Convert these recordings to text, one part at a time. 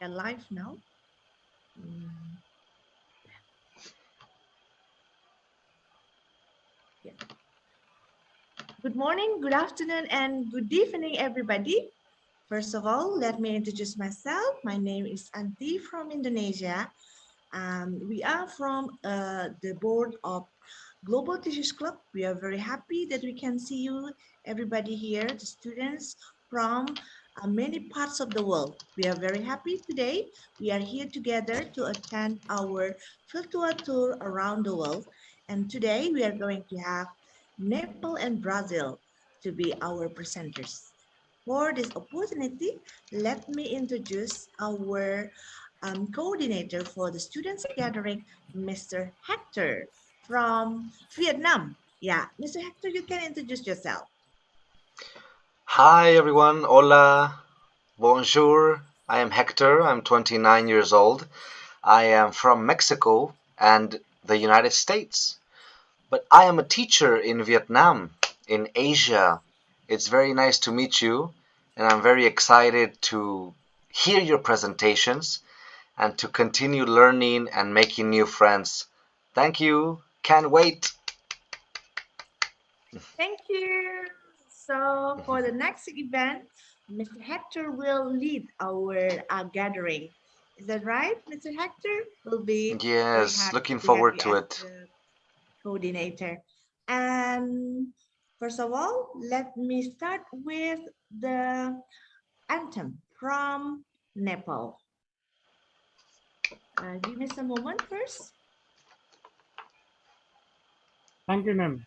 We are live now. Mm, yeah. Good morning, good afternoon, and good evening, everybody. First of all, let me introduce myself. My name is Anti from Indonesia. We are from the board of Global Teachers Club. We are very happy that we can see you, everybody here, the students from many parts of the world. We are very happy today. We are here together to attend our virtual tour around the world. And today we are going to have Nepal and Brazil to be our presenters. For this opportunity, let me introduce our coordinator for the students gathering, Mr. Hector from Vietnam. Yeah, Mr. Hector, you can introduce yourself. Hi everyone, hola, bonjour. I am Hector. I'm 29 years old. I am from Mexico and the United States. But I am a teacher in Vietnam, in Asia. It's very nice to meet you, and I'm very excited to hear your presentations and to continue learning and making new friends. Thank you. Can't wait. Thank you. So for the next event, Mr. Hector will lead our gathering. Is that right, Mr. Hector? We'll be very Yes, happy looking to have forward you to as it. the coordinator. And first of all, let me start with the anthem from Nepal. Give me some moment first. Thank you, ma'am.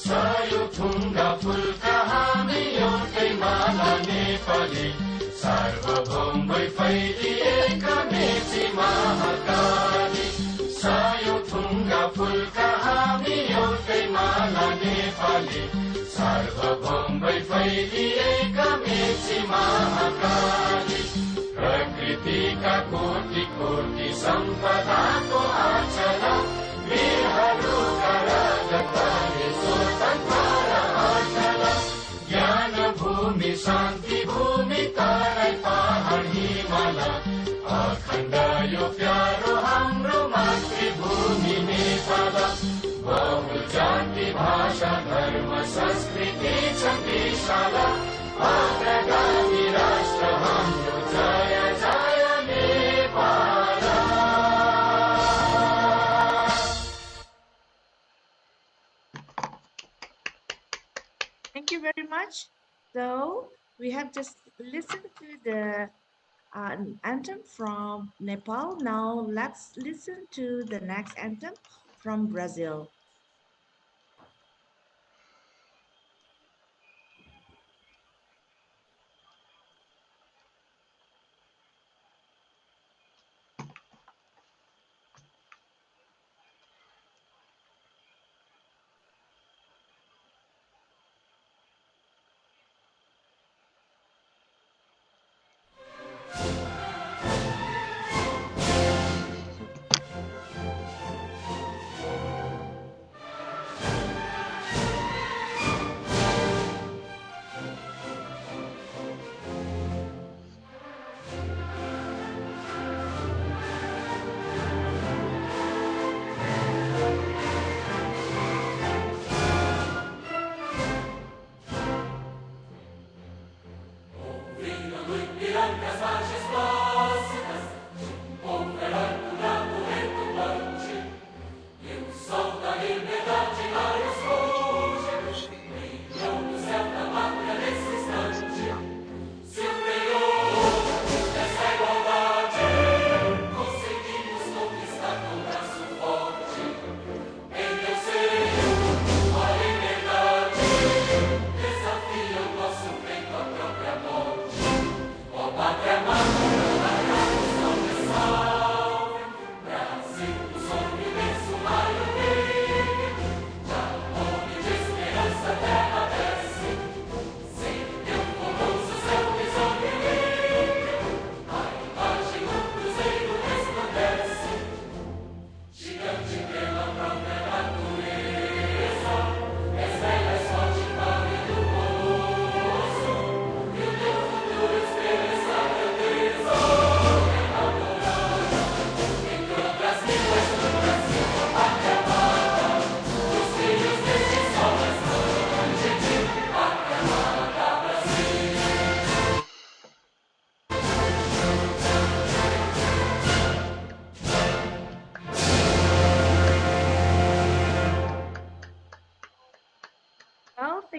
सयुथुङ्गा phulka हामी एउटै माला नेपाली सार्वभौम भई फैलिएका मेची महाकाली सयुथुङ्गा फुलका हामी एउटै माला नेपाली सार्वभौम भई फैलिएका मेची महाकाली प्रकृतिका कोटि कोटि सम्पदाको आचला वीरहरूका राजधानी स्वतन्त्र अचल ज्ञान भूमि शान्ति भूमि तराई पहाड हिमाल अखण्ड यो प्यारो हाम्रो मातृभूमि नेपाल बहु जाति भाषा धर्म संस्कृति छ विशाल अग्रगामी राष्ट्र हाम्रो जय जय Nepal Thank you very much. So we have just listened to the anthem from Nepal. Now let's listen to the next anthem from Brazil.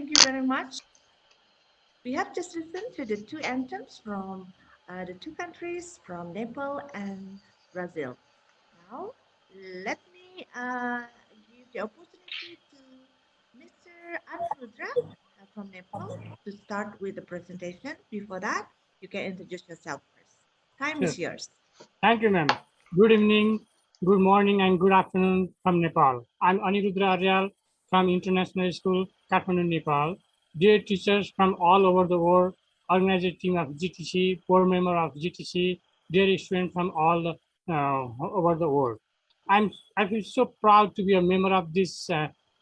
Thank you very much. We have just listened to the two anthems from the two countries, from Nepal and Brazil. Now, let me give the opportunity to Mr. Anrudra from Nepal to start with the presentation. Before that, you can introduce yourself first. Time Sure. is yours. Thank you, ma'am. Good evening, good morning, and good afternoon from Nepal. I'm Anirudra Aryal from International School, Kathmandu, Nepal. Dear teachers from all over the world, organizer team of GTC, board member of GTC, dear students from all over the world. I feel so proud to be a member of this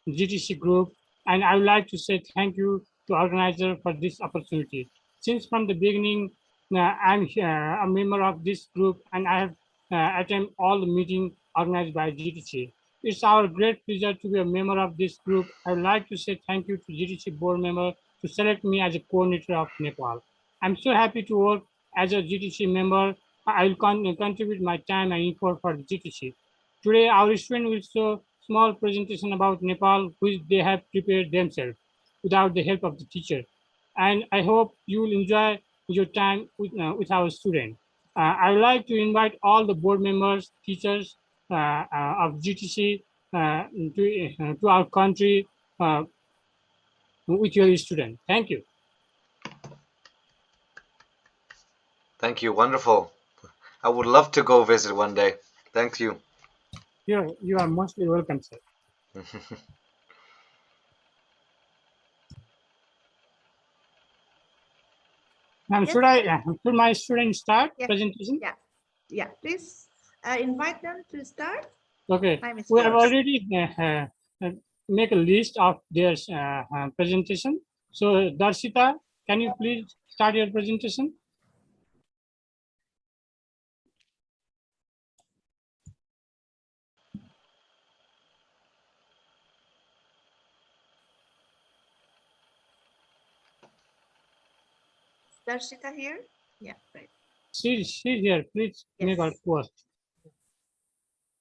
GTC group, and I would like to say thank you to organizer for this opportunity. Since from the beginning, I'm a member of this group, and I have attended all the meetings organized by GTC. It's our great pleasure to be a member of this group. I would like to say thank you to GTC board member to select me as a coordinator of Nepal. I'm so happy to work as a GTC member. I will contribute my time and effort for the GTC. Today, our student will show small presentation about Nepal, which they have prepared themselves without the help of the teacher. And I hope you will enjoy your time with our student. I would like to invite all the board members, teachers of GTC to our country with your student. Thank you. Thank you. Wonderful. I would love to go visit one day. Thank you. You are mostly welcome, sir. Yes. Should my student start Yes. presentation? Yeah. Please invite them to start. Okay, Time is we have yours. already make a list of their presentation. So Darshita, can you please start your presentation? Darshita here? Yeah, right. She's here. Please make her Yes. post.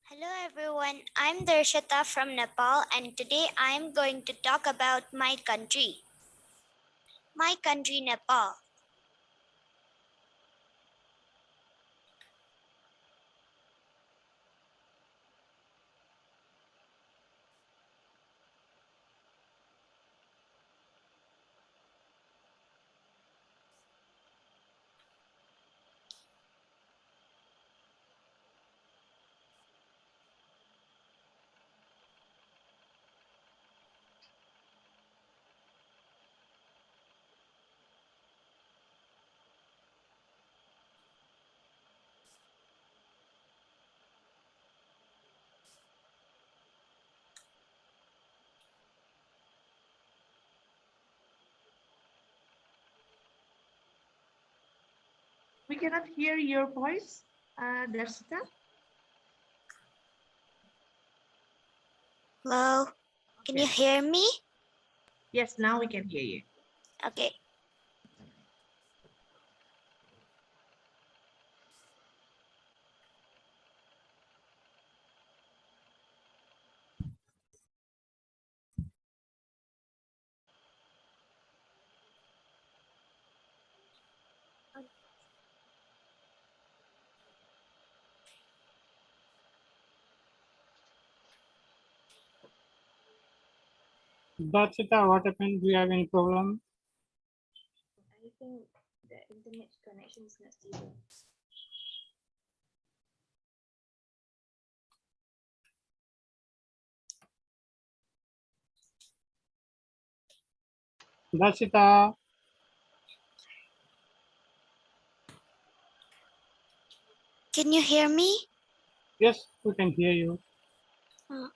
Hello everyone, I'm Darshita from Nepal and today I am going to talk about my country. My country, Nepal. We cannot hear your voice, Darshita. Hello, can you Okay. hear me? Yes, now we can hear you. Okay. Darshita, what happened? Do you have any problem? I think the internet connection is not stable. Darshita, Can you hear me? yes, we can hear you.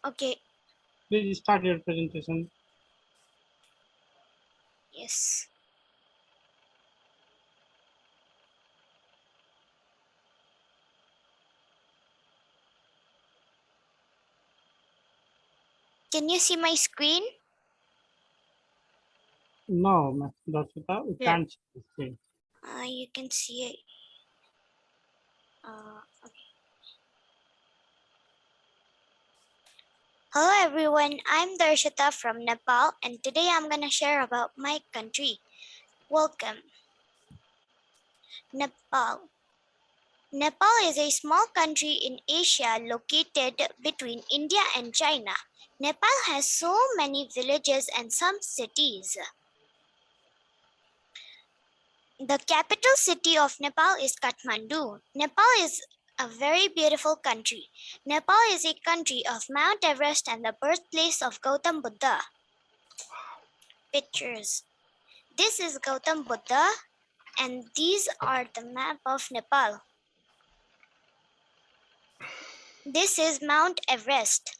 Okay, Please start your presentation. yes. Can you see my screen? No, Darshita, we Yes. can't see the screen. You can see it. Okay. Hello everyone, I'm Darshita from Nepal and today I'm gonna share about my country. Welcome. Nepal. Nepal is a small country in Asia located between India and China. Nepal has so many villages and some cities. The capital city of Nepal is Kathmandu. Nepal is a very beautiful country. Nepal is a country of Mount Everest and the birthplace of Gautam Buddha. Pictures. This is Gautam Buddha and these are the map of Nepal. This is Mount Everest.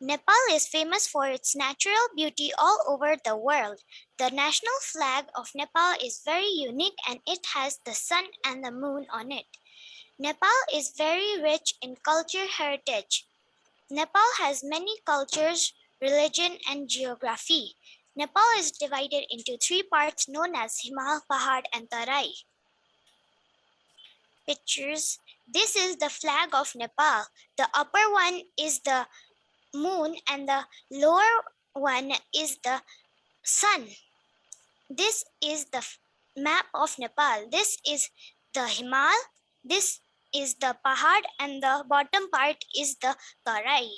Nepal is famous for its natural beauty all over the world. The national flag of Nepal is very unique and it has the sun and the moon on it. Nepal is very rich in culture heritage. Nepal has many cultures, religion, and geography. Nepal is divided into three parts known as Himal, Pahad, and Tarai. Pictures. This is the flag of Nepal. The upper one is the moon and the lower one is the sun. This is the map of Nepal. This is the Himal, this is the Pahad, and the bottom part is the Tarai.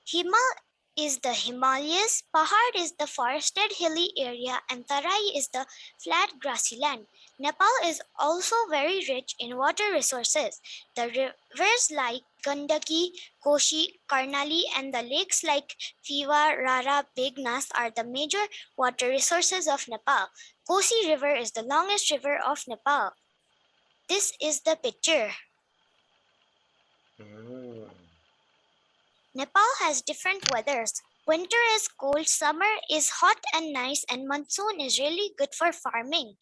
Himal is the Himalayas, Pahad is the forested hilly area, and Tarai is the flat grassy land. Nepal is also very rich in water resources. The rivers like Gandaki, Koshi, Karnali, and the lakes like Fiva, Rara, Begnas are the major water resources of Nepal. Kosi River is the longest river of Nepal. This is the picture. Nepal has different weathers. Winter is cold, summer is hot and nice, and monsoon is really good for farming.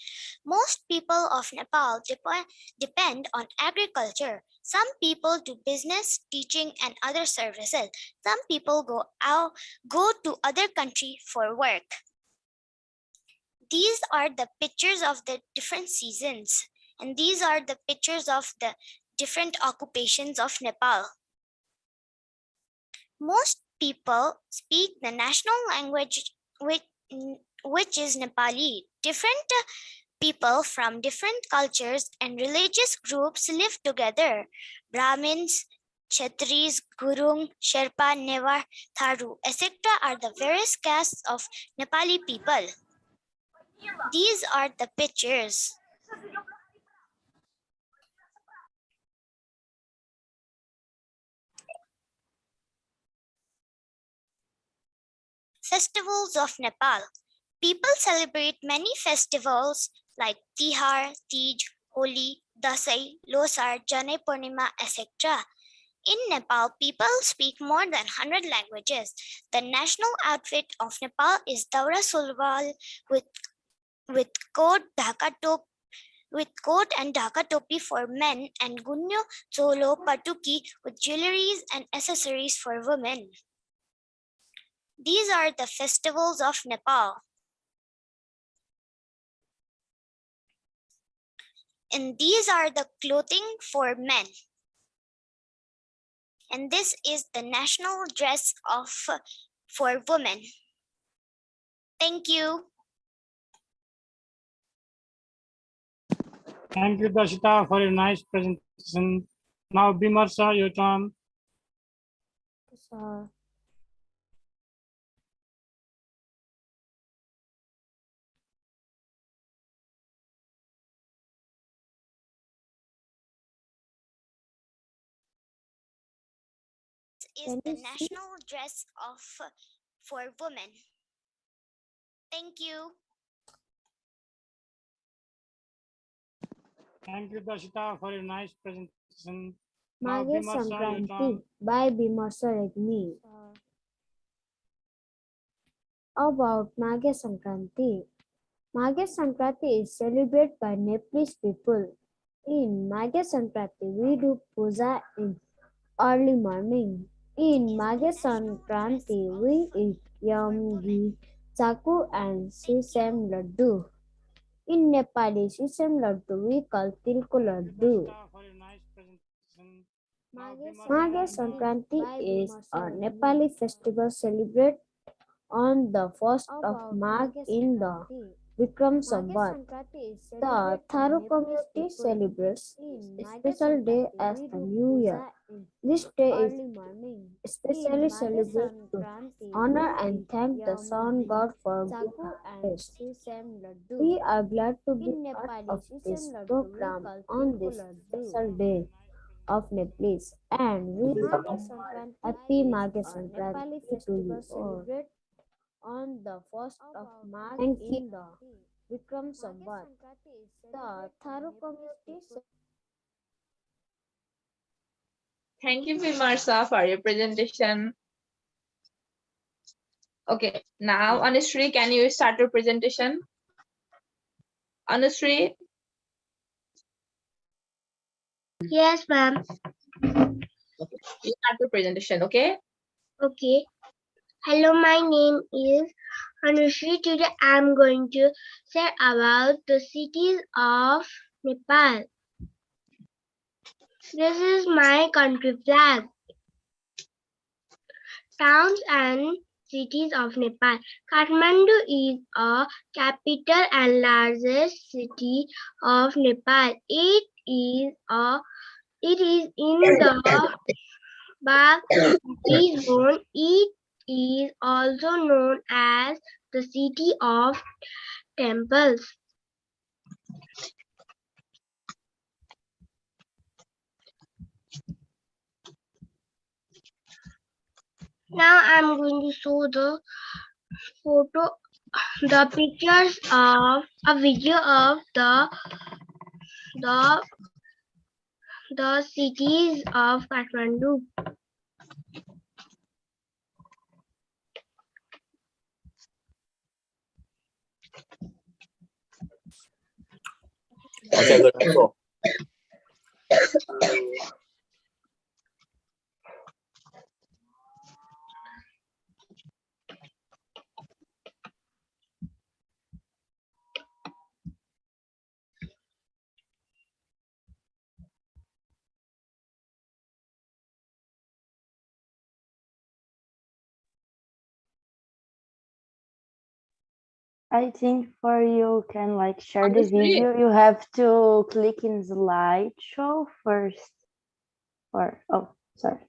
Most people of Nepal depend on agriculture. Some people do business, teaching, and other services. Some people go to other country for work. These are the pictures of the different seasons, and these are the pictures of the different occupations of Nepal. Most people speak the national language, which is Nepali. Different people from different cultures and religious groups live together. Brahmins, Kshatris, Gurung, Sherpa, Newar, Tharu, etc. are the various castes of Nepali people. These are the pictures. Festivals of Nepal. People celebrate many festivals like Tihar, Tej, Holi, Dasai, Losar, Janai Purnima, etc. In Nepal, people speak more than 100 languages. The national outfit of Nepal is Daura Sulwal with coat, and dhaka topi for men and gunyo, cholo, patuki with jewelries and accessories for women. These are the festivals of Nepal. And these are the clothing for men. And this is the national dress for women. Thank you. Thank you, Darshita, for your nice presentation. Now, Bimarsa, your turn. Sir. This is the national dress for women. Thank you. Thank you, Darshita, for your nice presentation. Now, Mage Bimarsa, your Sankranti turn. by Bimarsa Regni. About Mage Sankranti. Mage Sankranti is celebrated by Nepalese people. In Mage Sankranti, we do puja in early morning. In Mage Sankranti, we eat yam, ghee, chaku and sesame laddu. In Nepali, sesame laddu we call tilku Thank you, laddu. Darshita, for your nice presentation. Mage Sankranti is a Nepali festival celebrated on the 1st of Magh in the Vikram Samvat. The Tharo community celebrates this special day as the New Year. This day is especially celebrated to honor and thank the sun god for good harvest. We are glad to be part of this program on this special day of Nepalese and wish happy Maghe Sankranti to you all. Thank you. Vikram Samvat. The Tharo community. Thank you, Vimarsa, for your presentation. Okay, now Anushree, can you start your presentation? Anushree? Yes, ma'am. You start your presentation, okay? Okay. Hello, my name is Anushri. Today I am going to share about the cities of Nepal. This is my country flag. Towns and cities of Nepal. Kathmandu is a capital and largest city of Nepal. It is in the Bagmati zone. It is also known as the city of temples. Now I'm going to show the pictures of a video of the the cities of Kathmandu. I think for you can like share the Anushree? video, you have to click in slideshow first. Or oh, sorry.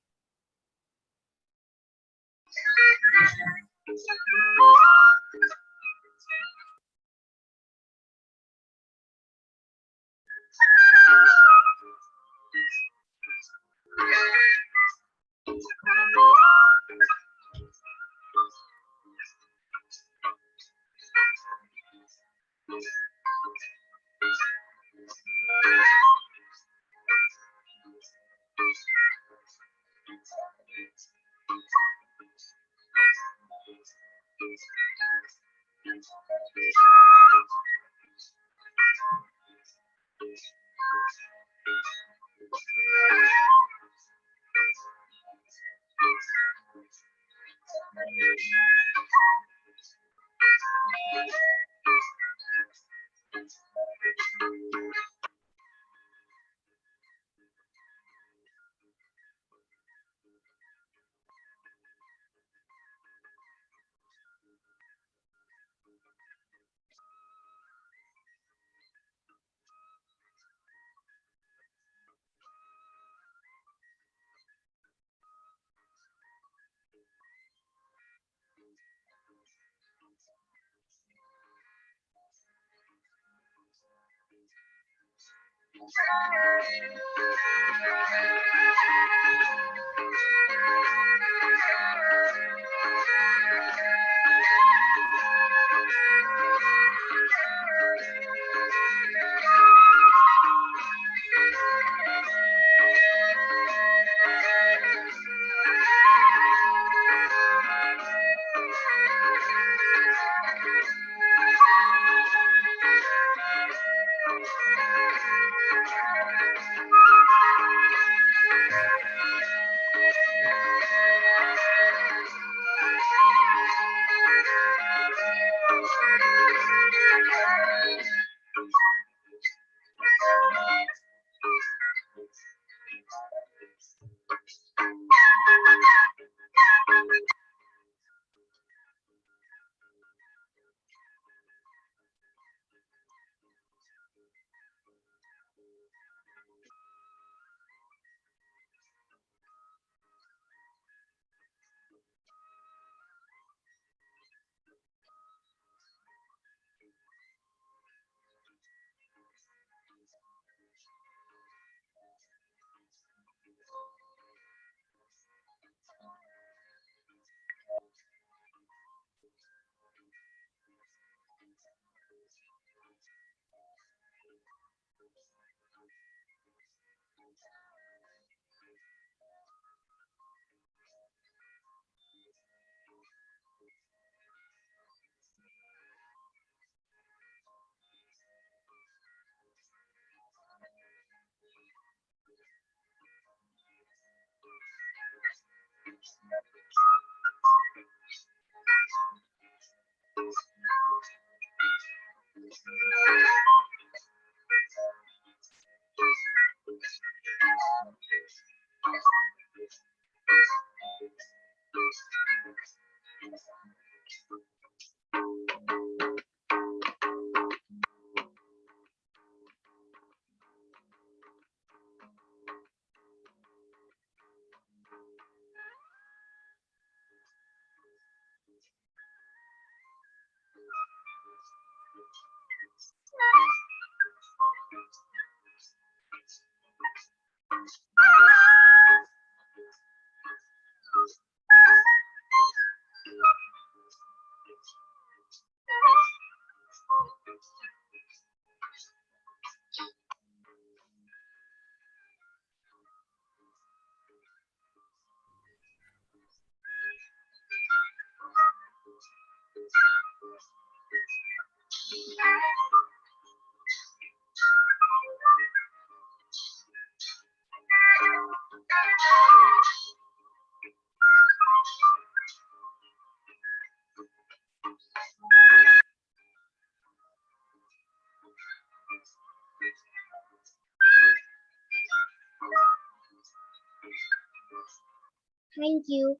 Thank you.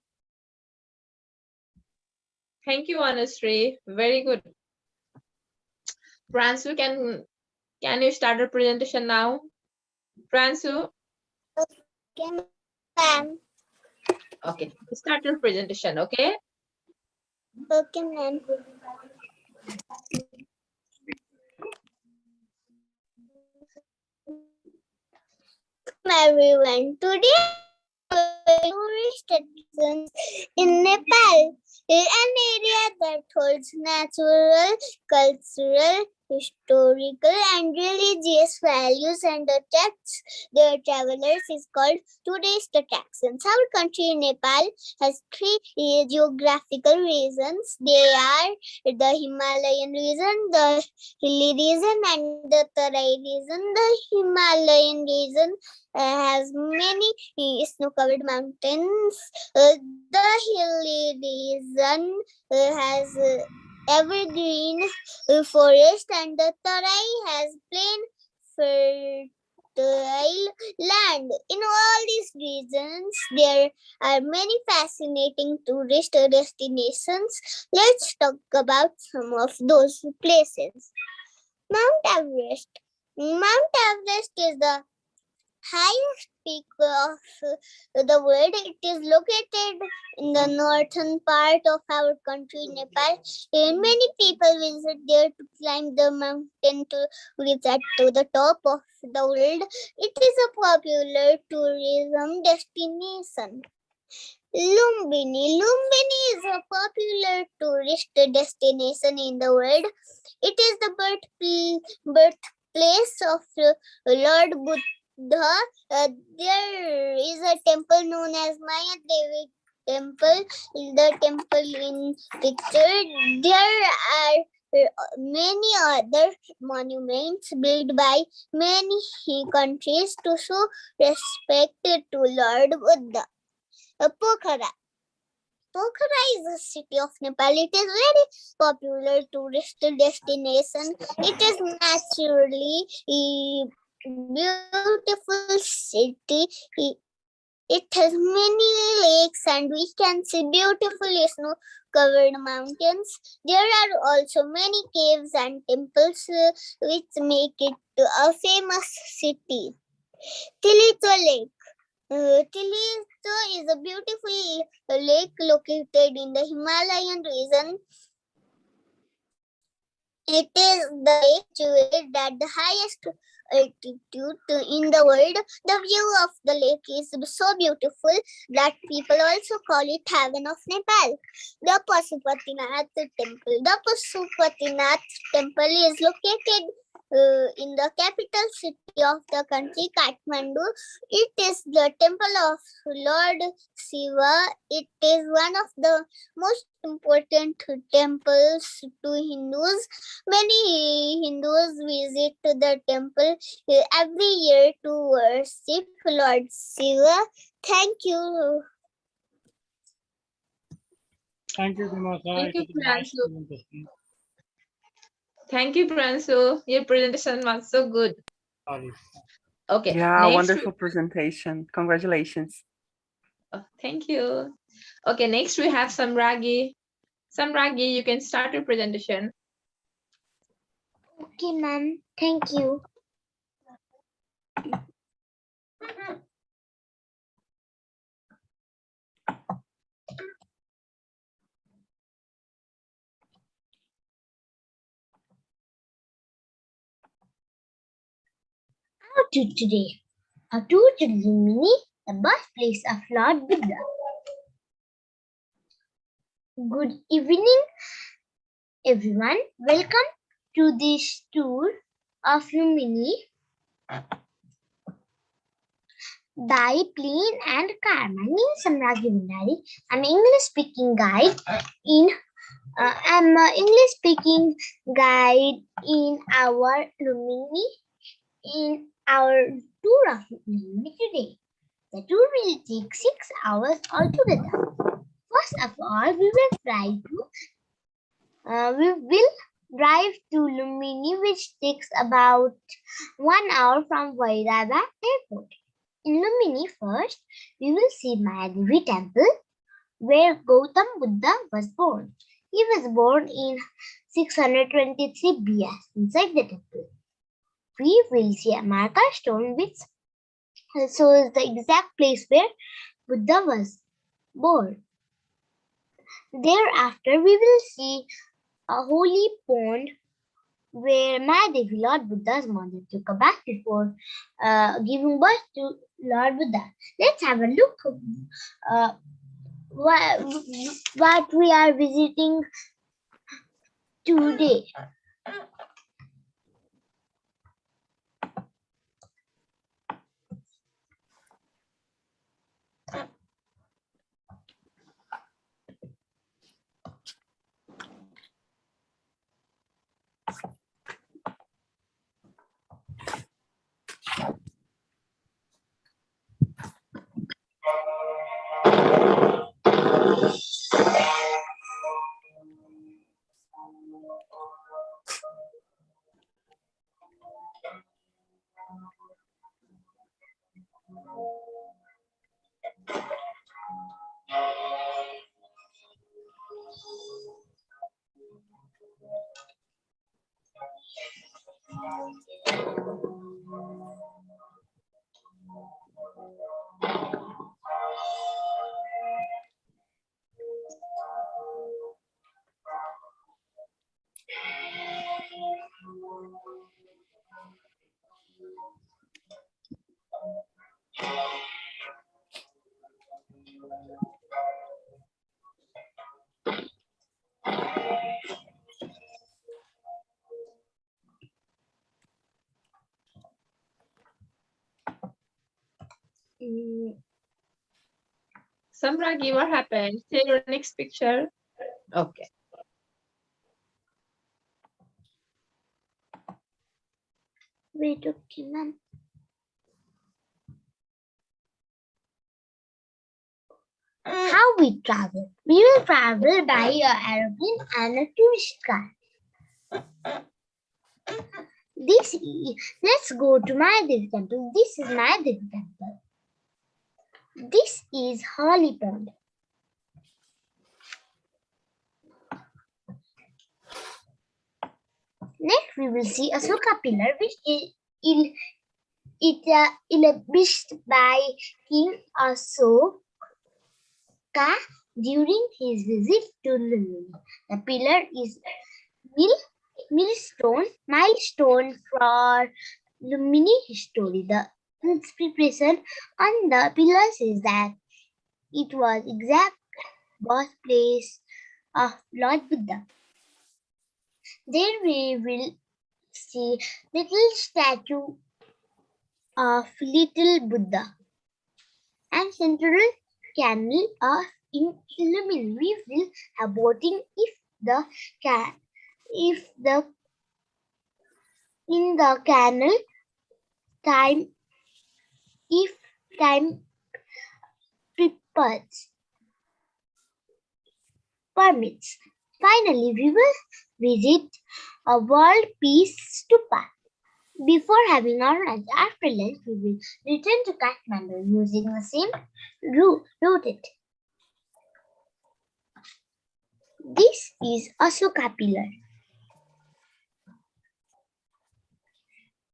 Thank you, Anushree. Very good. Pransu, can you start the presentation now? Pransu? Okay, ma'am. Okay, start your presentation, okay? Okay, ma'am. Everyone, today tourist attractions in Nepal, an area that holds natural, cultural, historical, and religious values and attracts their travelers is called tourist attractions. Our country, Nepal, has three geographical regions. They are the Himalayan region, the hilly region, and the Tarai region. The Himalayan region has many snow-covered mountains. The hilly region has evergreen forest, and the Tarai has plain fertile land. In all these regions, there are many fascinating tourist destinations. Let's talk about some of those places. Mount Everest. Mount Everest is the highest peak of the world. It is located in the northern part of our country, Nepal. And many people visit there to climb the mountain to reach to the top of the world. It is a popular tourism destination. Lumbini. Lumbini is a popular tourist destination in the world. It is the birthplace of Lord Buddha. There is a temple known as Maya Devi Temple. The temple in picture. There are many other monuments built by many countries to show respect to Lord Buddha. Pokhara. Pokhara is a city of Nepal. It is very popular tourist destination. It is naturally a beautiful city. It has many lakes and we can see beautiful snow-covered mountains. There are also many caves and temples which make it a famous city. Tilito Lake. Tilito is a beautiful lake located in the Himalayan region. It is the lake situated at the highest altitude in the world. The view of the lake is so beautiful that people also call it heaven of Nepal. The Pasupatinath temple. The Pasupatinath temple is located in the capital city of the country, Kathmandu. It is the temple of Lord Shiva. It is one of the most important temples to Hindus. Many Hindus visit the temple every year to worship Lord Shiva. Thank you. Thank you, Dimasa. Thank you, It is a nice Pransu. presentation. Thank you, Pransu. Your presentation was so good. Sorry. Okay. Yeah, next wonderful presentation. Congratulations. Thank you. Okay, next we have Samragi. Samragi, you can start your presentation. Okay, ma'am. Thank you. How to today? How to Lumini, the birthplace of Lord Buddha. Good evening, everyone. Welcome to this tour of Lumini by plane and car. My name is Samragi Bhandari. I'm English-speaking guide in English-speaking guide in our Lumini in our tour of Lumini today. The tour will take 6 hours altogether. First of all, we will drive to Lumini, which takes about 1 hour from Vairava Airport. In Lumini, first, we will see Mayadevi Temple, where Gautam Buddha was born. He was born in 623 BS. Inside the temple, we will see a marker stone which shows the exact place where Buddha was born. Thereafter, we will see a holy pond where Mayadevi, Lord Buddha's mother, took a bath before giving birth to Lord Buddha. Let's have a look what we are visiting today. Samragi, what happened? Say your next picture. Okay. Wait, okay, ma'am. How we travel? We will travel by an aeroplane and a tourist car. Let's go to Mayadevi Temple. This is Mayadevi Temple. This is Holy Pond. Next, we will see Asoka Pillar, which is established by King Asoka during his visit to Lumini. The pillar is milestone for Lumini history. The inscription on the pillar says that it was exact birthplace of Lord Buddha. There we will see little statue of little Buddha and central canal of illumination. We will have boating if the in the canal time if time permits. Finally, we will visit a world peace stupa. Before having our lunch, after lunch, we will return to Kathmandu using the same route. This is Asoka pillar.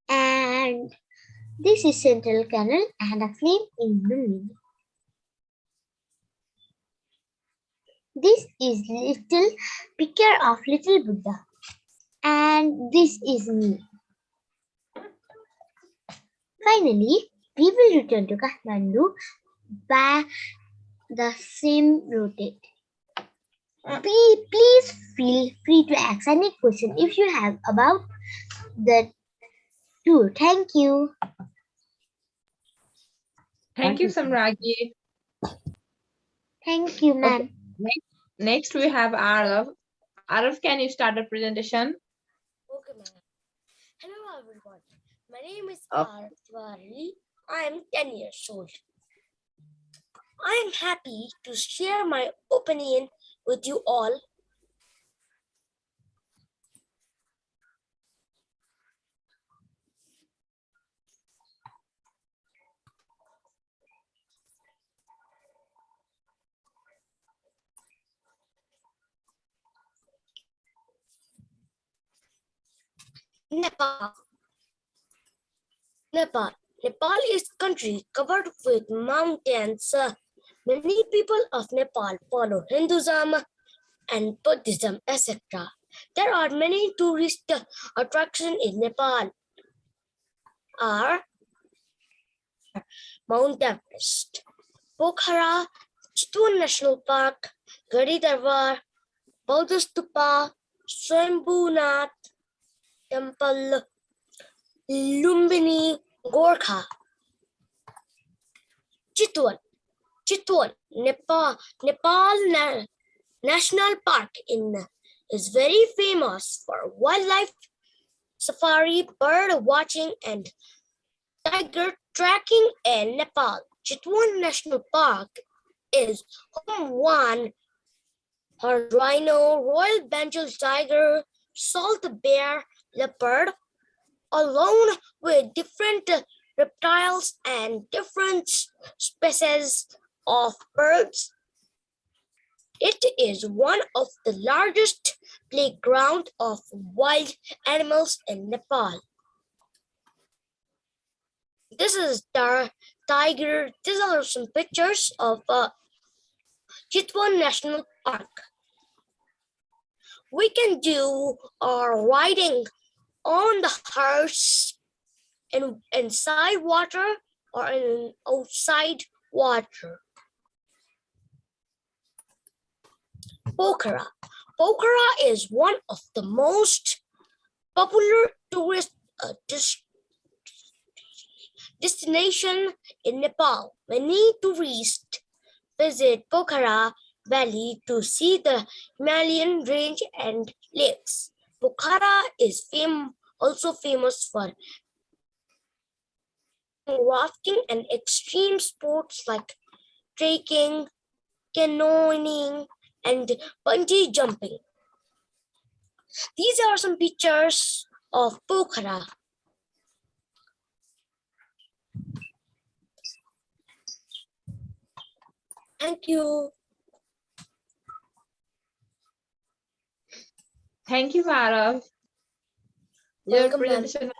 And this is central canal and a flame in the middle. This is little picture of little Buddha. And this is me. Finally, we will return to Kathmandu by the same route. Please feel free to ask any question if you have about the tour. Thank you. Thank you, Samragi. Thank you, ma'am. Okay. Next, we have Arav. Arav, can you start the presentation? Okay, ma'am. Hello, everyone. My name is Arvari. I am 10 years old. I am happy to share my opinion with you all. Nepal. Nepal is a country covered with mountains. Many people of Nepal follow Hinduism and Buddhism, etc. There are many tourist attractions in Nepal. Are Mount Everest, Pokhara, Chitwan National Park, Gadi Darbar, Bauddha Stupa, Swambhunath Temple, Lumbini, Gorkha. Chitwan, Nepal National Park is very famous for wildlife safari, bird watching, and tiger tracking in Nepal. Chitwan National Park is home one horned rhino, Royal Bengal tiger, salt bear, leopard, along with different reptiles and different species of birds. It is one of the largest playground of wild animals in Nepal. This is the tiger. These are some pictures of Chitwan National Park. We can do our riding on the horse inside water or in outside water. Pokhara. Pokhara is one of the most popular tourist destination in Nepal. Many tourists visit Pokhara Valley to see the Himalayan range and lakes. Pokhara is also famous for rafting and extreme sports like trekking, canoeing, and bungee jumping. These are some pictures of Pokhara. Thank you. Thank you, Arav. Your Welcome, ma'am. presentation.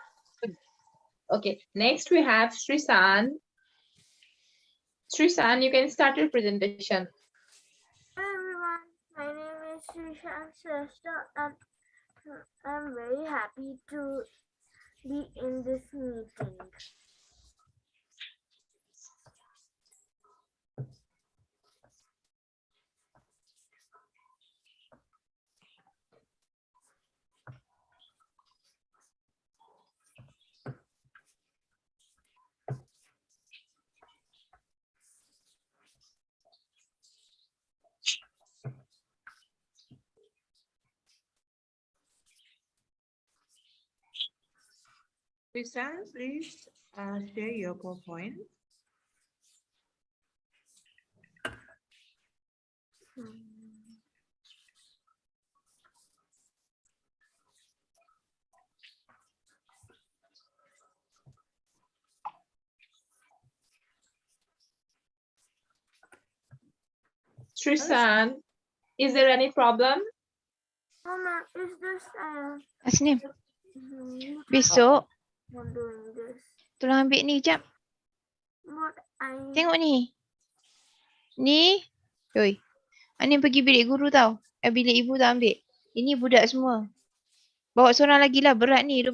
Okay, next we have Srisan. Srisan, you can start your presentation. Hi everyone, my name is Srishan Shrestha and I'm very happy to be in this meeting. Susan, please share your PowerPoint. Srisan, is there any problem? Oh, ma'am, is this Asnim, you besok for doing this? tolong ambil ni jap. But I Tengok ni. Ni. Oi. Ani pergi bilik guru tau. Bilik ibu tak ambil. Ini budak semua. Bawa seorang lagi lah. Berat ni.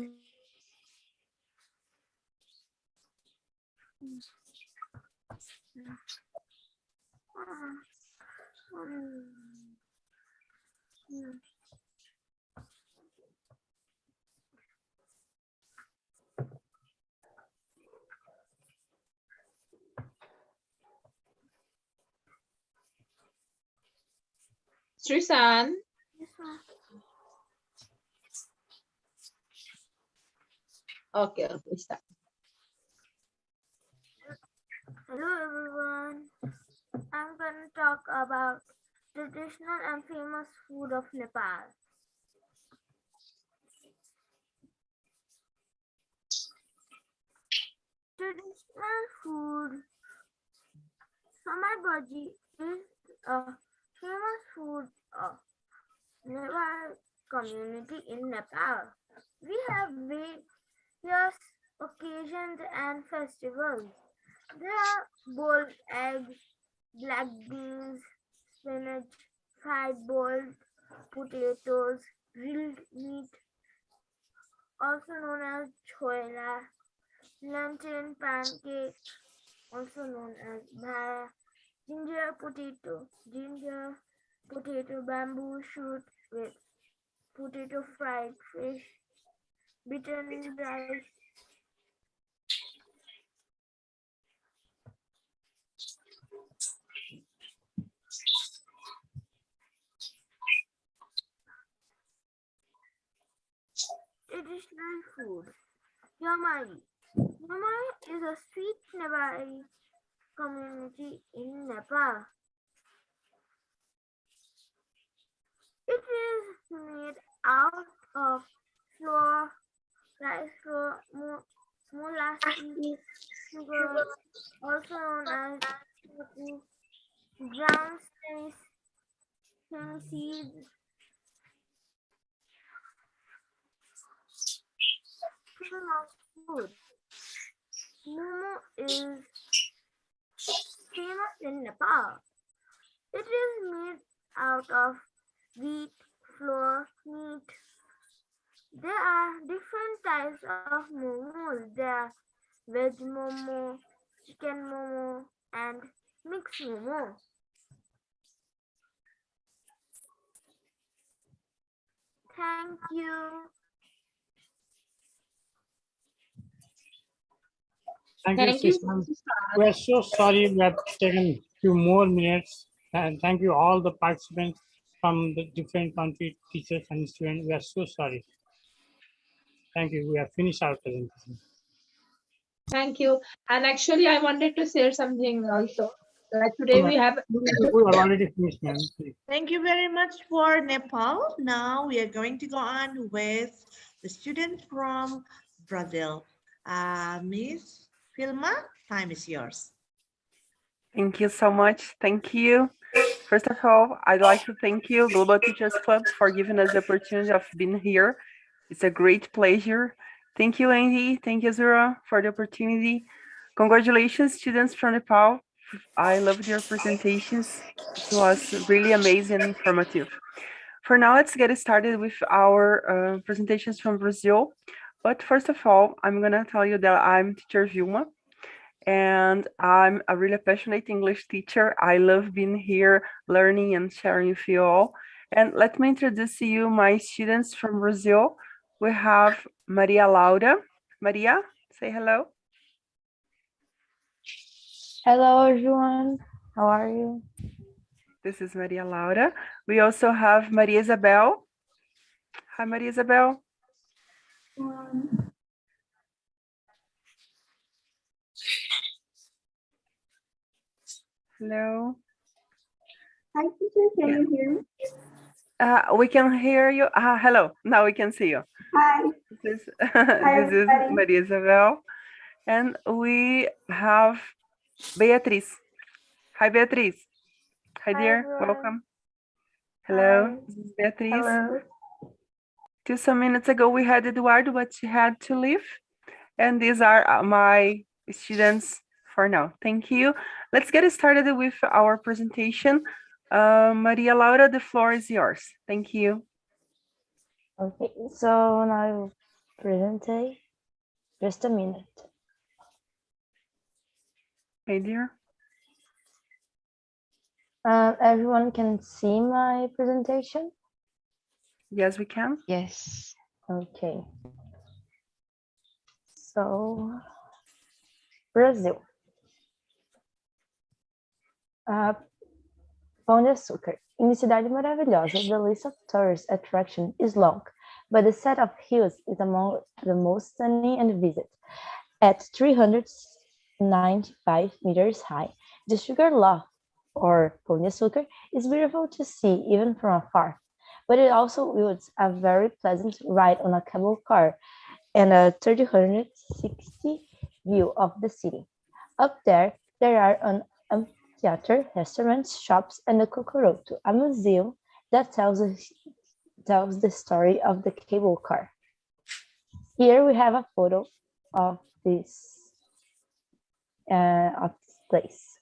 Srisan, Yes, ma'am. okay, start. Hello everyone. I'm going to talk about traditional and famous food of Nepal. Traditional food Samar bhaji is a famous food of Nepal community in Nepal. We have various occasions and festivals. There are boiled eggs, black beans, spinach, fried boiled potatoes, grilled meat, also known as choila, plantain pancake, also known as bhaya, ginger potato bamboo shoot with potato fried fish, beaten rice, traditional food. Yamai. Yamai is a sweet Nepali community in Nepal. It is made out of flour, rice flour, molasses, sugar, also known as tofu, ground seeds, famous food. Momo is famous in Nepal. It is made out of wheat, flour, meat. There are different types of momos. There are veg momo, chicken momo, and mixed momo. Thank you. Thank you, Thank you, Srisan. Srisan. We are so sorry we have taken few more minutes. And thank you all the participants from the different country, teachers and students. We are so sorry. Thank you. We have finished our presentation. Thank you. And actually, I wanted to share something also. Like today we have. We are already finished, ma'am. Thank you very much for Nepal. Now we are going to go on with the student from Brazil. Miss Filma, time is yours. Thank you so much. Thank you. First of all, I'd like to thank you, Global Teachers Club, for giving us the opportunity of being here. It's a great pleasure. Thank you, Andy. Thank you, Zura, for the opportunity. Congratulations, students from Nepal. I loved your presentations. It was really amazing and informative. For now, let's get started with our presentations from Brazil. But first of all, I'm going to tell you that I'm teacher Vilma, and I'm a really passionate English teacher. I love being here, learning and sharing with you all. And let me introduce to you my students from Brazil. We have Maria Laura. Maria, say hello. Hello everyone. How are you? This is Maria Laura. We also have Maria Isabel. Hi, Maria Isabel. Hello. Hi, teacher. Can you hear me? We can hear you. Hello. Now we can see you. Hi. This is, Hi, this is everybody. Maria Isabel. And we have Beatriz. Hi, Beatriz. Hi, Hi, dear. everyone. Welcome. Hi. Hello. This is Beatriz. Hello. Just some minutes ago, we had Eduardo, but she had to leave. And these are my students for now. Thank you. Let's get started with our presentation. Maria Laura, the floor is yours. Thank you. Okay, so now I will present just a minute. Hey, dear. Everyone can see my presentation? Yes, we can. Yes. Okay. So, Brazil. Pão de Açúcar. In the Cidade Maravilhosa, the list of tourist attractions is long, but the set of hills is among the most stunning and visit. At 395 meters high, the Sugar Loaf, or Pão de Açúcar, is beautiful to see even from afar, but it also yields a very pleasant ride on a cable car and a 360 view of the city. Up there are an amphitheater, restaurants, shops, and a Cocoroto, a museum that tells the story of the cable car. Here we have a photo of this place.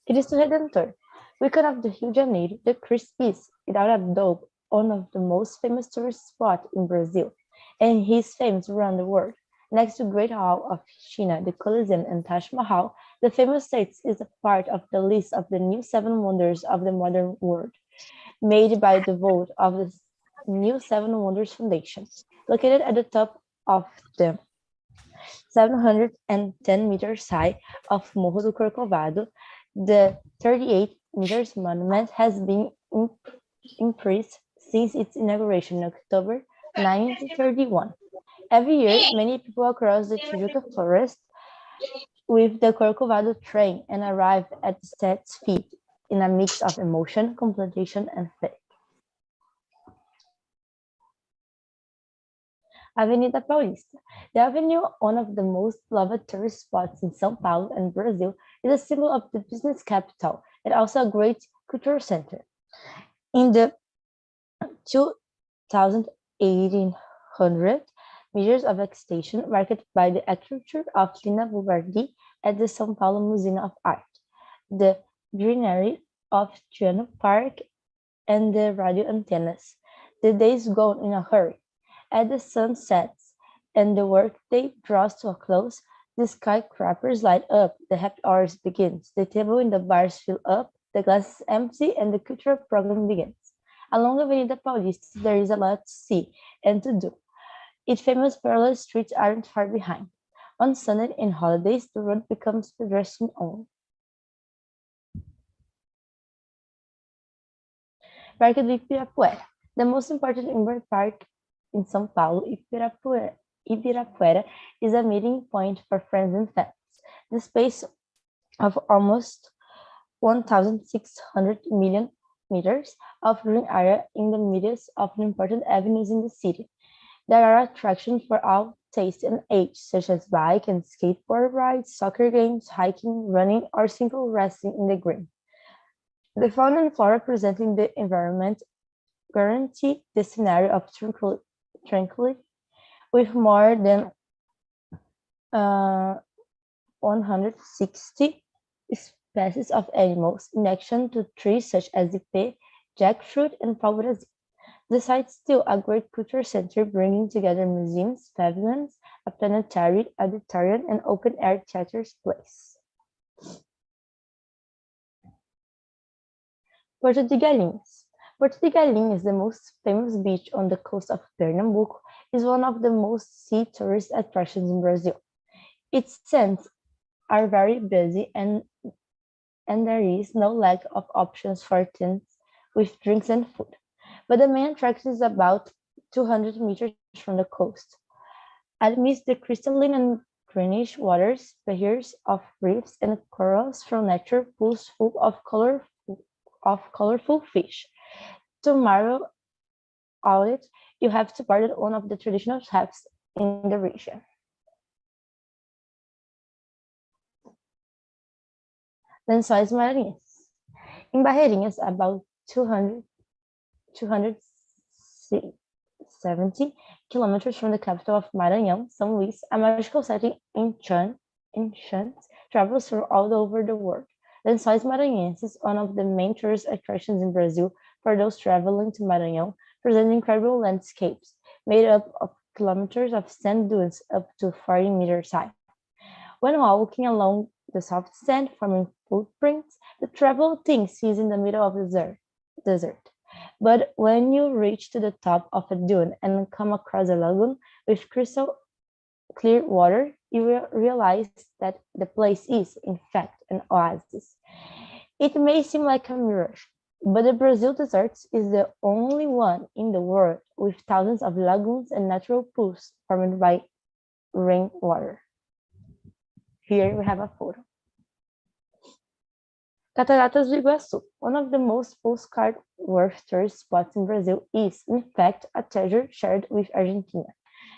Cristo Redentor, beacon of the Rio de Janeiro, the Cristo is, without a doubt, one of the most famous tourist spots in Brazil, and he is famous around the world. Next to Great Hall of China, the Colosseum, and Taj Mahal, the famous state is a part of the list of the new 7 wonders of the modern world, made by the vote of the new 7 Wonders Foundation, located at the top of the 710 meters high of Morro do Corcovado. The 38 meters monument has been increased since its inauguration in October 1931. Every year, many people cross the Tijuca forest with the Corcovado train and arrive at the statue's feet in a mix of emotion, contemplation, and faith. Avenida Paulista. The avenue, one of the most loved tourist spots in São Paulo and Brazil, is a symbol of the business capital and also a great cultural center. In the 2,800 meters of extension marked by the architecture of Lina Bubardi at the São Paulo Museum of Art, the greenery of Triano Park, and the radio antennas. The days go in a hurry. As the sun sets and the workday draws to a close, the skyscrapers light up, the happy hours begins, the table in the bars fill up, the glasses empty, and the cultural program begins. Along Avenida Paulista, there is a lot to see and to do. Its famous parallel streets aren't far behind. On Sunday and holidays, the road becomes pedestrian only. Parque do Ibirapuera. The most important indoor park in São Paulo, Ibirapuera is a meeting point for friends and families. The space of almost 1,600 million meters of green area in the midst of important avenues in the city. There are attractions for all tastes and age, such as bike and skateboard rides, soccer games, hiking, running, or simple resting in the green. The fauna and flora presenting the environment guarantee the scenario of tranquility with more than 160 species of animals in addition to trees such as ipê, jackfruit, and pau-brasil. The site is still a great cultural center, bringing together museums, pavilions, a planetary, auditorium, and open-air theater place. Porto de Galinhas. Porto de Galinhas, the most famous beach on the coast of Pernambuco, is one of the most sea tourist attractions in Brazil. Its sands are very busy and there is no lack of options for tents with drinks and food. But the main attraction is about 200 meters from the coast. Amidst the crystalline and greenish waters, pairs of reefs and corals from nature pools full of colorful fish. To marvel at it, you have to board one of the traditional ships in the region. Lençóis Maranhenses. In Barreirinhas, about 270 kilometers from the capital of Maranhão, São Luís, a magical setting enchants travelers from all over the world. Lençóis Maranhenses, one of the main tourist attractions in Brazil for those traveling to Maranhão, present incredible landscapes made up of kilometers of sand dunes up to 40 meters high. When walking along the soft sand, forming footprints, the traveler thinks he's in the middle of the desert. But when you reach to the top of a dune and come across a lagoon with crystal clear water, you will realize that the place is, in fact, an oasis. It may seem like a mirage, but the Brazil desert is the only one in the world with thousands of lagoons and natural pools formed by rainwater. Here we have a photo. Cataratas do Iguaçu, one of the most postcard-worthy tourist spots in Brazil, is, in fact, a treasure shared with Argentina.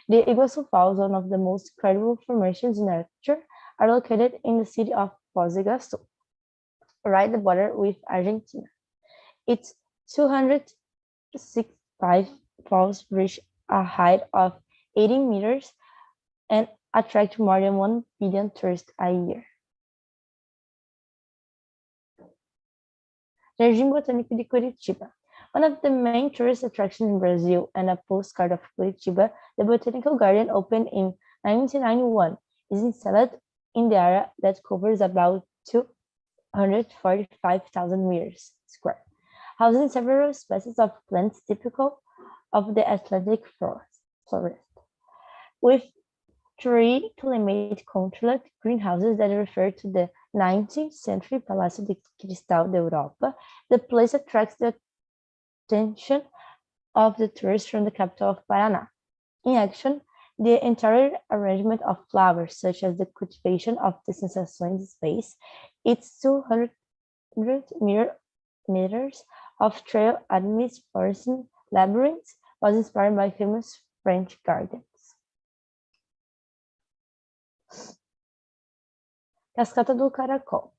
The Iguaçu Falls, one of the most incredible formations in nature, are located in the city of Foz do Iguaçu, right at the border with Argentina. Its 265 falls reach a height of 80 meters and attract more than 1 billion tourists a year. Jardim Botânico de Curitiba. One of the main tourist attractions in Brazil and a postcard of Curitiba, the Botanical Garden opened in 1991, is installed in the area that covers about 245,000 meters square, housing several species of plants typical of the Atlantic forest. With 3 climate-controlled greenhouses that refer to the 19th century Palácio de Cristal de Europa, the place attracts the attention of the tourists from the capital of Paraná. In action, the entire arrangement of flowers, such as the cultivation of the Sensações space, its 200 meters of trail amidst forest labyrinths, was inspired by famous French gardens. Cascata do Caracol.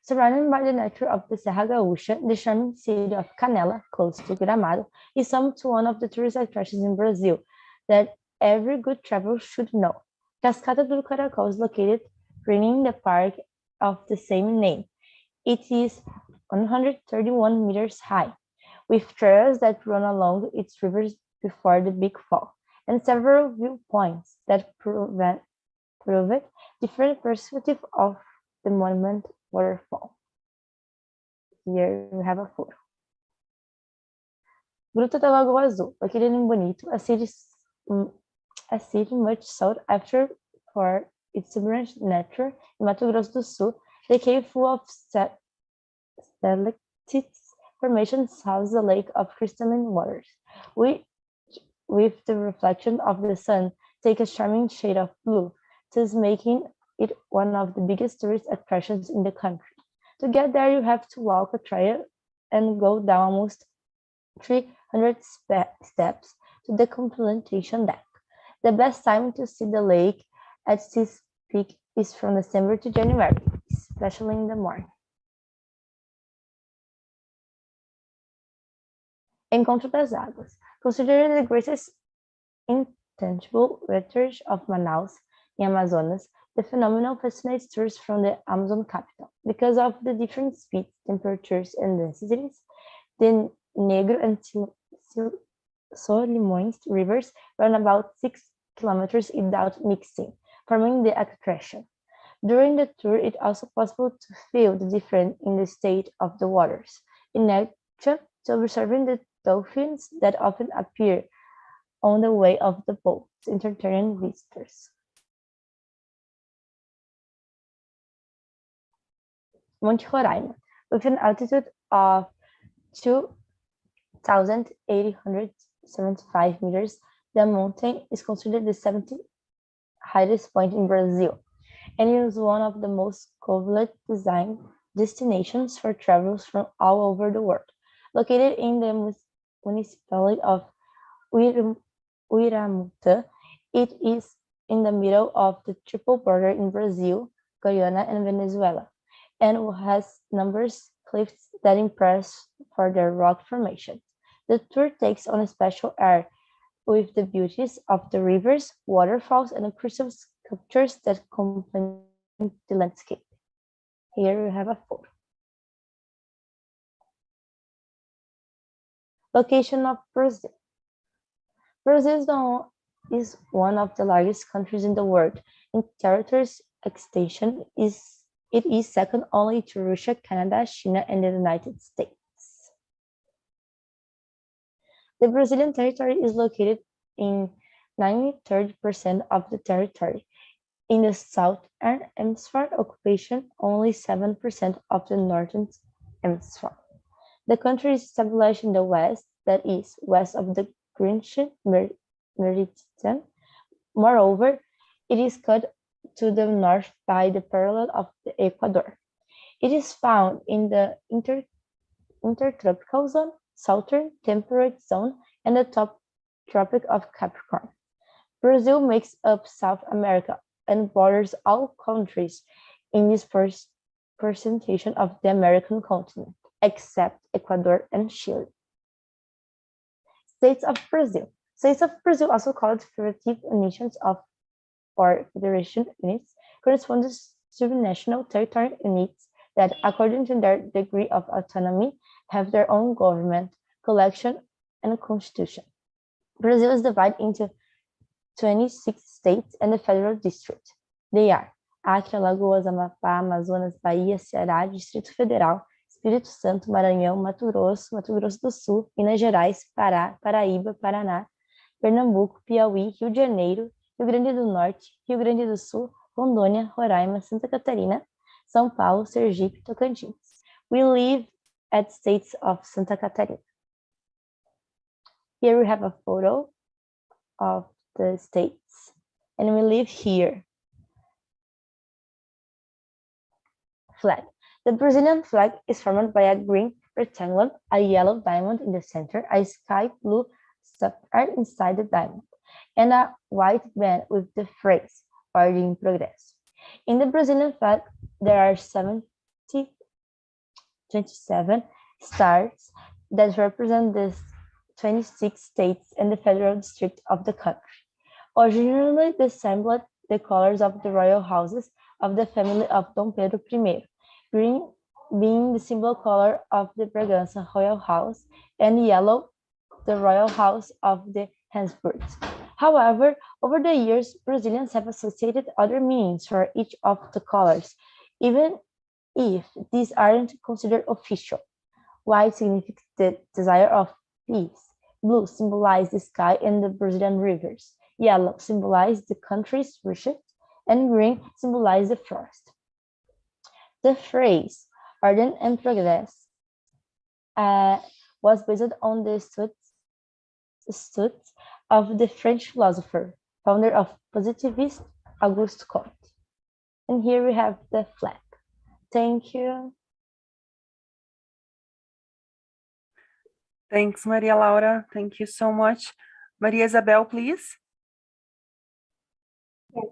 Surrounded by the nature of the Serra Gaúcha, the charming city of Canela, close to Gramado, is home to one of the tourist attractions in Brazil that every good traveler should know. Cascata do Caracol is located in the park of the same name. It is 131 meters high, with trails that run along its rivers before the Big Fall, and several viewpoints that prove different perspective of the monument waterfall. Here we have a photo. Gruta da Lagoa Azul, located in Bonito, a city much sought after for its exuberant nature in Mato Grosso do Sul. The cave full of stalactites formations houses a lake of crystalline waters, which, with the reflection of the sun, take a charming shade of blue, thus making it one of the biggest tourist attractions in the country. To get there, you have to walk a trail and go down almost 300 steps to the contemplation deck. The best time to see the lake at this peak is from December to January, especially in the morning. Encontro das Águas. Considered the greatest intangible heritage of Manaus in Amazonas, the phenomenon fascinates tourists from the Amazon capital. Because of the different speeds, temperatures, and densities, the Negro and Solimões rivers run about 6 kilometers without mixing, forming the attraction. During the tour, it is also possible to feel the difference in the state of the waters. In addition to observing the dolphins that often appear on the way of the boats, entertaining visitors. Monte Roraima, with an altitude of 2,875 meters, the mountain is considered the 17th highest point in Brazil, and it is one of the most coveted design destinations for travelers from all over the world. Located in the municipality of Uiramuta, it is in the middle of the triple border in Brazil, Guyana, and Venezuela, and has numerous cliffs that impress for their rock formations. The tour takes on a special air with the beauties of the rivers, waterfalls, and crystal sculptures that complement the landscape. Here we have a photo. Location of Brazil. Brazil is one of the largest countries in the world. In territory's extension, it is second only to Russia, Canada, China, and the United States. The Brazilian territory is located in 93% of the territory. In the southern hemisphere occupation, only 7% of the northern hemisphere. The country is established in the west, that is, west of the Greenwich Meridian. Moreover, it is cut to the north by the parallel of the Equator. It is found in the intertropical zone, southern temperate zone, and the top tropic of Capricorn. Brazil makes up South America and borders all countries in this percentage of the American continent, except Ecuador and Chile. States of Brazil. States of Brazil, also called federative nations or federation units, correspond to subnational territorial units that, according to their degree of autonomy, have their own government, collection, and constitution. Brazil is divided into 26 states and the federal district. They are Acre, Alagoas, Amapá, Amazonas, Bahia, Ceará, Distrito Federal, Espírito Santo, Maranhão, Mato Grosso do Sul, Minas Gerais, Pará, Paraíba, Paraná, Pernambuco, Piauí, Rio de Janeiro, Rio Grande do Norte, Rio Grande do Sul, Rondônia, Roraima, Santa Catarina, São Paulo, Sergipe, Tocantins. We live at states of Santa Catarina. Here we have a photo of the states, and we live here. Flag. The Brazilian flag is formed by a green rectangle, a yellow diamond in the center, a sky blue sapphire inside the diamond, and a white band with the phrase "Ordem em Progresso." In the Brazilian flag, there are 27 stars that represent the 26 states and the federal district of the country. Originally, they resembled the colors of the royal houses of the family of Dom Pedro I, green being the symbol color of the Bragança royal house, and yellow the royal house of the Habsburgs. However, over the years, Brazilians have associated other meanings for each of the colors, even if these aren't considered official. White signifies the desire of peace. Blue symbolizes the sky and the Brazilian rivers. Yellow symbolizes the country's riches, and green symbolizes the forest. The phrase "Ordem em Progresso" was based on the studies of the French philosopher, founder of positivist Auguste Comte. And here we have the flag. Thank you. Thanks, Maria Laura. Thank you so much. Maria Isabel, please. Yes.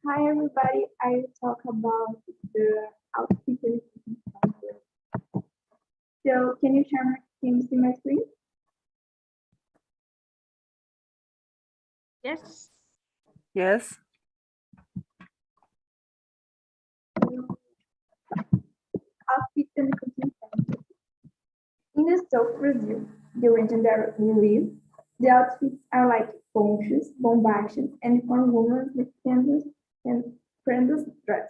Hi, everybody. I will talk about the outfit and center. So, can you see my screen? Yes. Yes. Outfit and center. In the South Brazil, the region that we live, the outfits are like ponchos, bombachas, and for women with prenders dress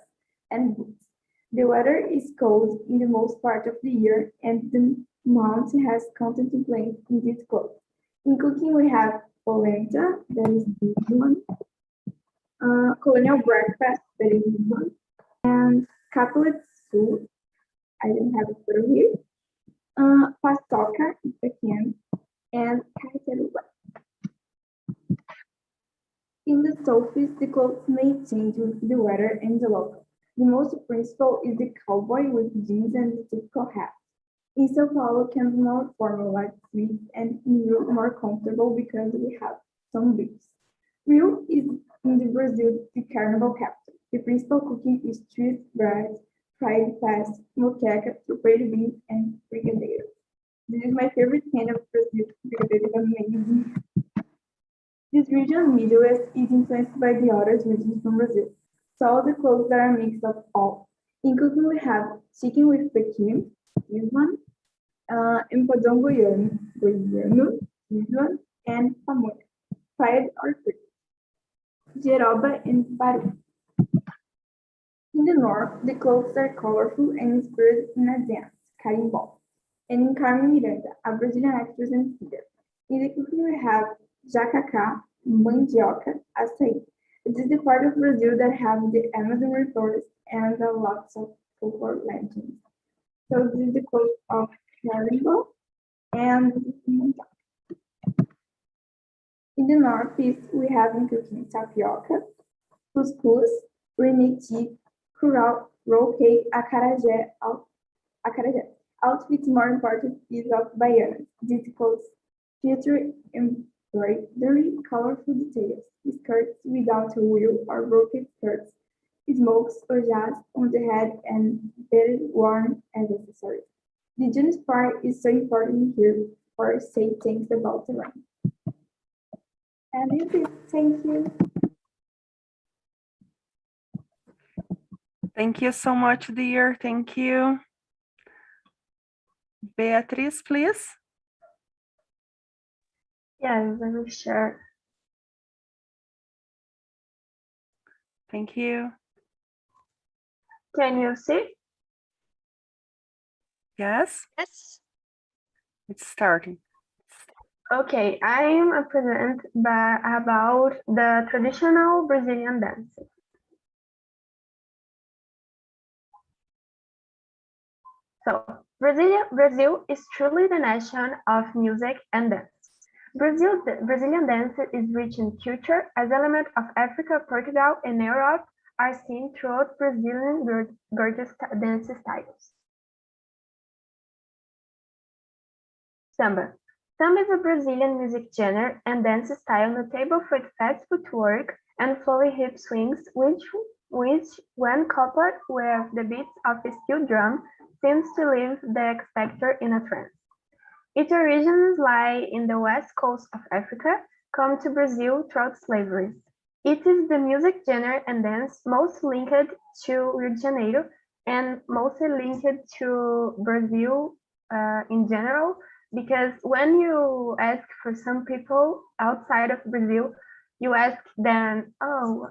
and boots. The weather is cold in the most part of the year, and the month has content to blend in these clothes. In cooking, we have polenta, that is this one, colonial breakfast, that is this one, and caplet soup, I don't have it for here, paçoca, if I can, and cassiterula. In the southeast, the clothes may change with the weather and the local. The most principal is the cowboy with jeans and the typical hat. In São Paulo, can be more formal like suits, and in Rio more comfortable because we have some beaches. Rio is in the Brazil the carnival capital. The principal cooking is street bread, fried fast, moqueca, tropeiro beans, and brigadeiro. This is my favorite kind of Brazil. Brigadeiro is amazing. This region, Midwest, is influenced by the other regions from Brazil. So all the clothes are a mix of all. In cooking, we have chicken with pequim, this one, empadão goiano, this one, and pamonha, fried or fried, jeroba, and paru. In the north, the clothes are colorful and inspired in a dance, carimbó, and in Carmen Miranda, a Brazilian actress and singer. In the cooking, we have jacacá, mandioca, açaí. It is the part of Brazil that have the Amazon rainforest and lots of folklore legends. So this is the quote of carimbó and in the northeast, we have in cooking tapioca, couscous, remeti, curau, roll cake, acarajé. Outfits more important is of baianas. These clothes feature embroidery, colorful details, skirts without a wheel or broken skirts, smokes or jazz on the head, and better worn as accessories. The Jonas part is so important here for say things about the rain. And this is thank you. Thank you so much, dear. Thank you. Beatriz, please. Yes, let me share. Thank you. Can you see? Yes? Yes. It's starting. Okay, I am present about the traditional Brazilian dances. So, Brazil is truly the nation of music and dance. Brazilian dance is rich in culture as elements of Africa, Portugal, and Europe are seen throughout Brazilian gorgeous dance styles. Samba. Samba is a Brazilian music genre and dance style notable for its fast footwork and flowy hip swings, which when coupled with the beats of a steel drum, seems to leave the spectator in a trance. Its origins lie in the west coast of Africa, come to Brazil throughout slavery. It is the music genre and dance most linked to Rio de Janeiro and mostly linked to Brazil in general, because when you ask for some people outside of Brazil, you ask them, oh,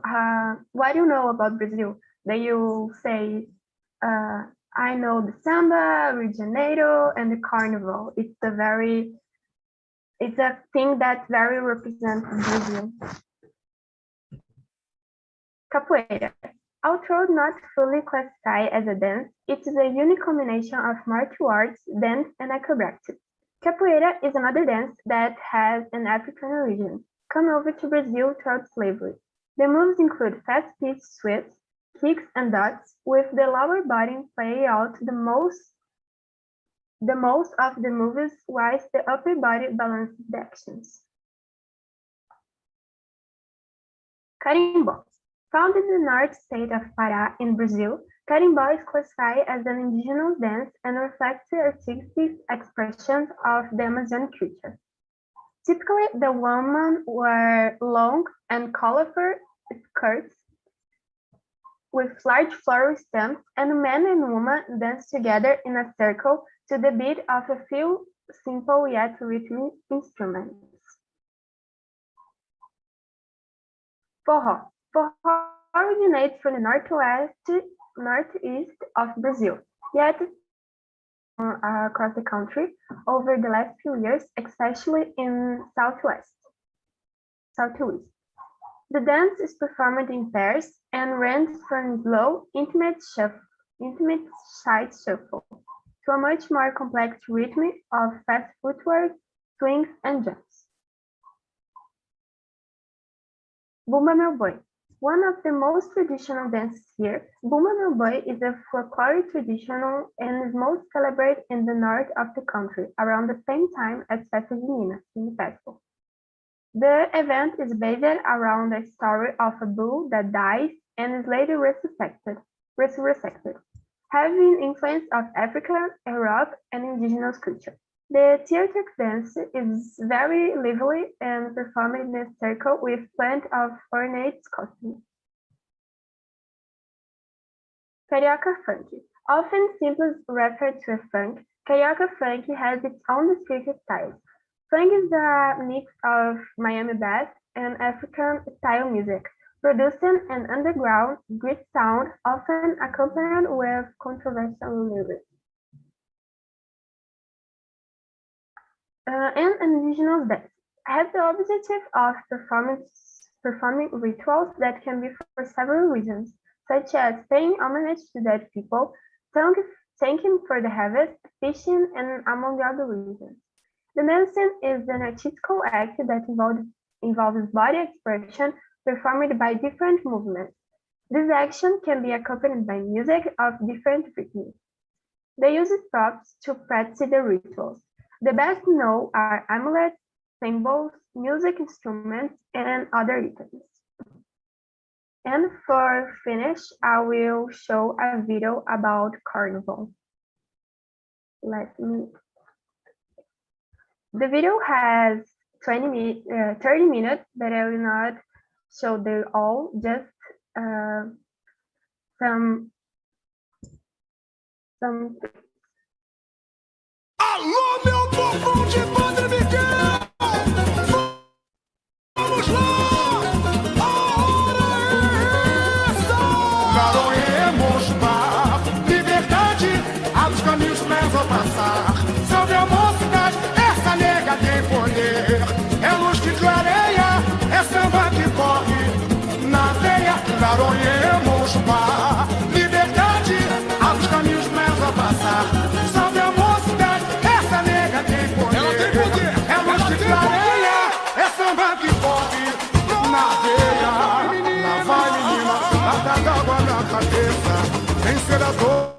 what do you know about Brazil? Then you say, I know the samba, Rio de Janeiro, and the carnival. It's a thing that very represents Brazil. Capoeira. Although not fully classified as a dance, it is a unique combination of martial arts, dance, and acrobatics. Capoeira is another dance that has an African origin, come over to Brazil throughout slavery. The moves include fast-paced sweeps, kicks, and dots, with the lower body play out the most of the moves, whilst the upper body balances the actions. Carimbó. Found in the north state of Pará in Brazil, carimbó is classified as an indigenous dance and reflects the artistic expressions of the Amazon culture. Typically, the women wear long and colorful skirts with large floral stems, and men and women dance together in a circle to the beat of a few simple yet rhythmic instruments. Forró. Forró originates from the northeast of Brazil, yet across the country over the last few years, especially in southeast. The dance is performed in pairs and ranges from slow, intimate side shuffle to a much more complex rhythm of fast footwork, swings, and jumps. Bumba Meu Boi. One of the most traditional dances here, Bumba Meu Boi is a folkloric traditional and is most celebrated in the north of the country around the same time as Festa de Minas, in festival. The event is based around the story of a bull that dies and is later resurrected, having influence of African, Europe, and indigenous culture. The theatric dance is very lively and performed in a circle with plenty of ornate costumes. Carioca funk. Often simply referred to as funk, Carioca funk has its own distinct style. Funk is a mix of Miami bass and African-style music, producing an underground, grit sound often accompanied with controversial lyrics. And indigenous dance have the objective of performing rituals that can be for several reasons, such as paying homage to dead people, thanking for the harvest, fishing, and among other reasons. The dancing is an artistical act that involves body expression performed by different movements. This action can be accompanied by music of different rhythms. They use props to practice the rituals. The best known are amulets, symbols, music instruments, and other items. And for finish, I will show a video about carnival. Let me. The video has 30 minutes, but I will not show them all, just some. Alô, meu povão de Padre Miguel! Vamos lá! A hora é essa! Garoemos mar, liberdade, abre os caminhos começam a passar. Salve a mocidade, essa nega tem poder. É luz que clareia, é samba que corre na veia. Garoemos mar, liberdade, abre os caminhos começam a passar. Salve a mocidade, essa nega tem poder. Ela tem poder, é luz que clareia, é samba que corre na veia. Lá vai menina, lata d'água na cabeça, vem ser a dor.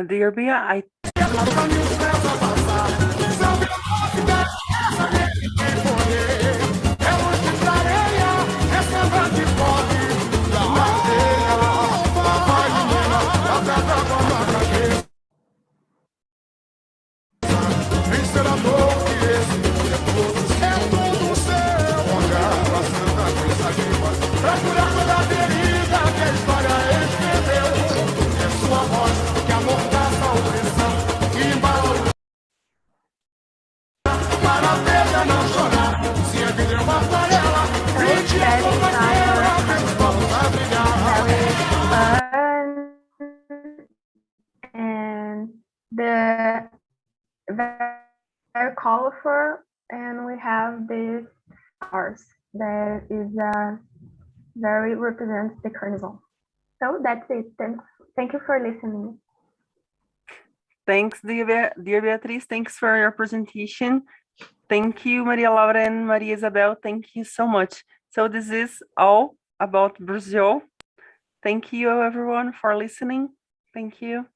Dear Bia, I and the very colorful, and we have this stars that is very represents the carnival. So that's it. Thank you for listening. Thanks, dear Beatriz. Thanks for your presentation. Thank you, Maria Laura and Maria Isabel. Thank you so much. So this is all about Brazil. Thank you, everyone, for listening. Thank you.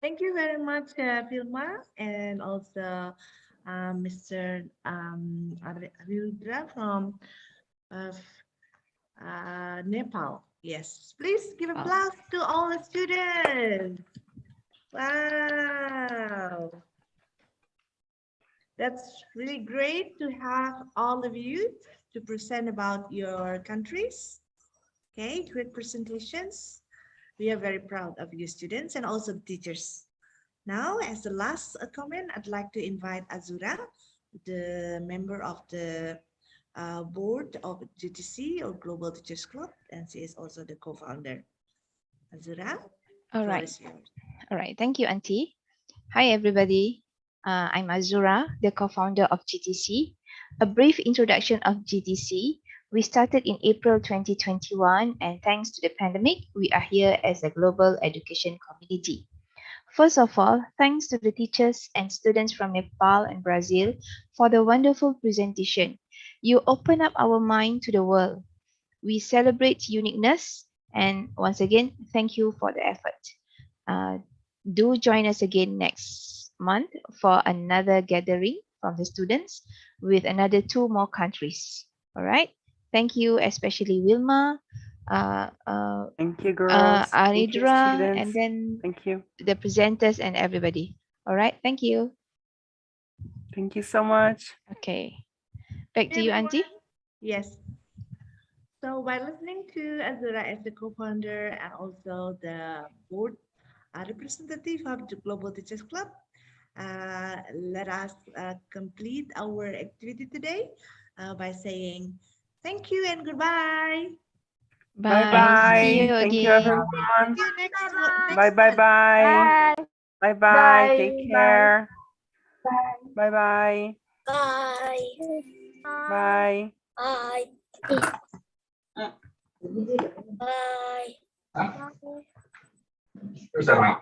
Thank you very much, Vilma, and also Mr. Rudra from Nepal. Yes, please give applause to all the students. Wow. That's really great to have all of you to present about your countries. Okay, great presentations. We are very proud of you students and also teachers. Now, as the last comment, I'd like to invite Azura, the member of the board of GTC or Global Teachers Club, and she is also the co-founder. Azura, All floor right. is yours. All right. Thank you, Auntie. Hi, everybody. I'm Azura, the co-founder of GTC. A brief introduction of GTC. We started in April 2021, and thanks to the pandemic, we are here as a global education community. First of all, thanks to the teachers and students from Nepal and Brazil for the wonderful presentation. You open up our mind to the world. We celebrate uniqueness, and once again, thank you for the effort. Uh, do join us again next month for another gathering from the students with another 2 more countries. All right. Thank you, especially Wilma, Thank you, girls. Thank you, Anidra, and students. then Thank you. the presenters and everybody. All right. Thank you. Thank you so much. Okay. Back to you, Auntie. Yes. So by listening to Azura as the co-founder and also the board representative of the Global Teachers Club, let us complete our activity today by saying thank you and goodbye. Bye. See you Bye-bye. Thank you, again. everyone. See you next Bye-bye. month. Bye. Bye-bye. Take Bye. care. Bye. Bye-bye. Bye. Bye. Bye. Bye. Bye.